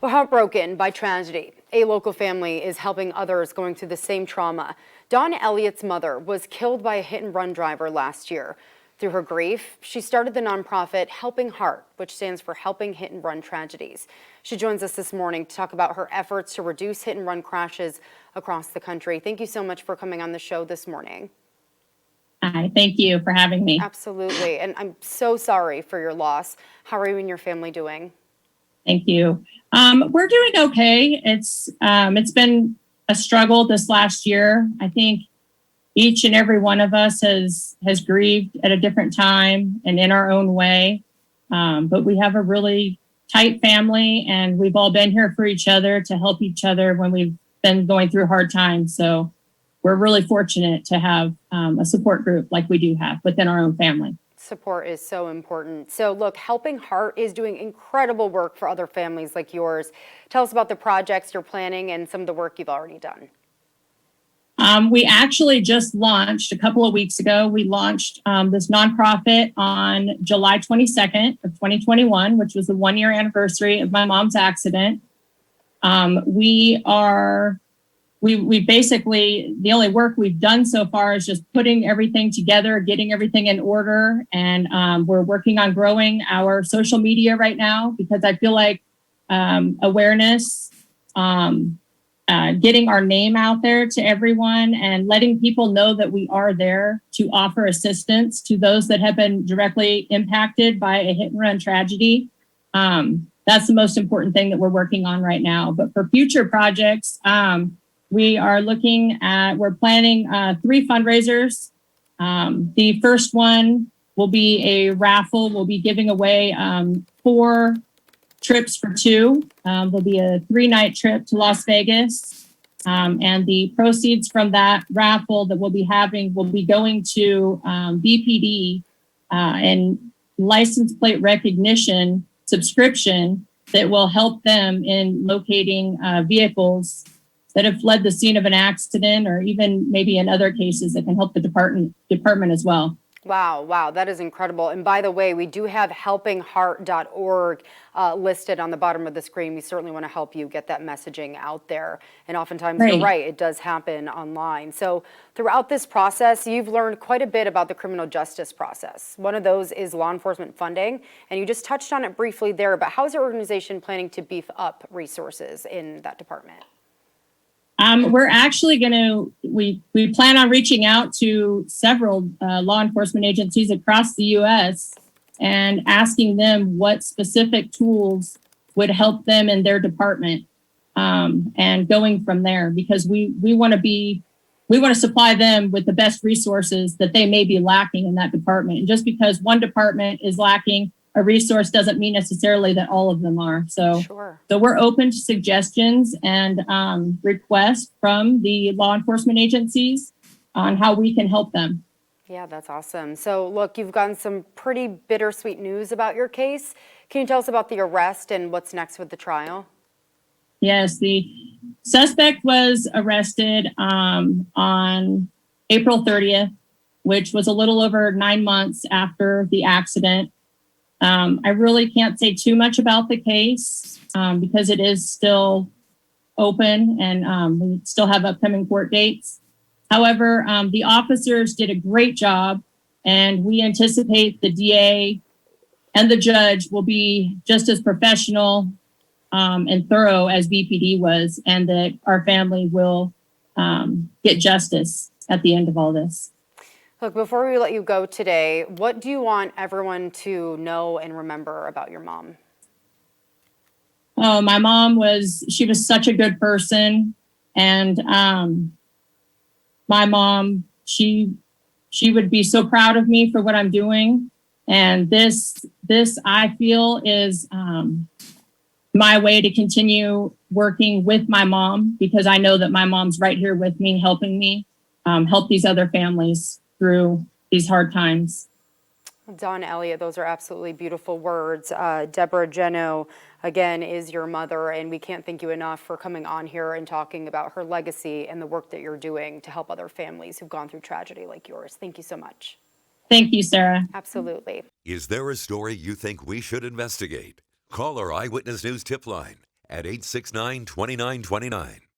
We're heartbroken by tragedy. A local family is helping others going through the same trauma. Dawn Elliott's mother was killed by a hit-and-run driver last year. Through her grief, she started the nonprofit Helping HART, which stands for Helping Hit-and-Run Tragedies. She joins us this morning to talk about her efforts to reduce hit-and-run crashes across the country. Thank you so much for coming on the show this morning. Hi, thank you for having me. Absolutely, and I'm so sorry for your loss. How are you and your family doing? Thank you. We're doing okay. It's been a struggle this last year. I think each and every one of us has grieved at a different time and in our own way. But we have a really tight family, and we've all been here for each other to help each other when we've been going through hard times. So we're really fortunate to have a support group like we do have within our own family. Support is so important. So look, Helping HART is doing incredible work for other families like yours. Tell us about the projects you're planning and some of the work you've already done. We actually just launched a couple of weeks ago. We launched this nonprofit on July 22nd of 2021, which was the 1-year anniversary of my mom's accident. We basically, the only work we've done so far is just putting everything together, getting everything in order. And we're working on growing our social media right now because I feel like awareness, getting our name out there to everyone and letting people know that we are there to offer assistance to those that have been directly impacted by a hit and run tragedy. That's the most important thing that we're working on right now. But for future projects, we're planning 3 fundraisers. The first one will be a raffle. We'll be giving away 4 trips for 2. There'll be a 3-night trip to Las Vegas. And the proceeds from that raffle that we'll be having will be going to BPD and license plate recognition subscription that will help them in locating vehicles that have fled the scene of an accident, or even maybe in other cases that can help the department as well. Wow, that is incredible. And by the way, we do have helpingheart.org listed on the bottom of the screen. We certainly want to help you get that messaging out there. And oftentimes, You're right, it does happen online. So throughout this process, you've learned quite a bit about the criminal justice process. One of those is law enforcement funding. And you just touched on it briefly there, but how is your organization planning to beef up resources in that department? We're actually we plan on reaching out to several law enforcement agencies across the U.S. and asking them what specific tools would help them in their department, and going from there, because we want to supply them with the best resources that they may be lacking in that department. And just because one department is lacking a resource doesn't mean necessarily that all of them are. So we're open to suggestions and requests from the law enforcement agencies on how we can help them. Yeah, that's awesome. So look, you've gotten some pretty bittersweet news about your case. Can you tell us about the arrest and what's next with the trial? Yes, the suspect was arrested on April 30th, which was a little over 9 months after the accident. I really can't say too much about the case because it is still open and we still have upcoming court dates. However, the officers did a great job, and we anticipate the DA and the judge will be just as professional and thorough as BPD was, and that our family will get justice at the end of all this. Look, before we let you go today, what do you want everyone to know and remember about your mom? Oh, my mom she was such a good person. And my mom, she would be so proud of me for what I'm doing. And this I feel is my way to continue working with my mom, because I know that my mom's right here with me, helping me help these other families through these hard times. Dawn Elliott, those are absolutely beautiful words. Deborah Geno, again, is your mother, and we can't thank you enough for coming on here and talking about her legacy and the work that you're doing to help other families who've gone through tragedy like yours. Thank you so much. Thank you, Sarah. Absolutely. Is there a story you think we should investigate? Call our Eyewitness News tip line at 869-2929.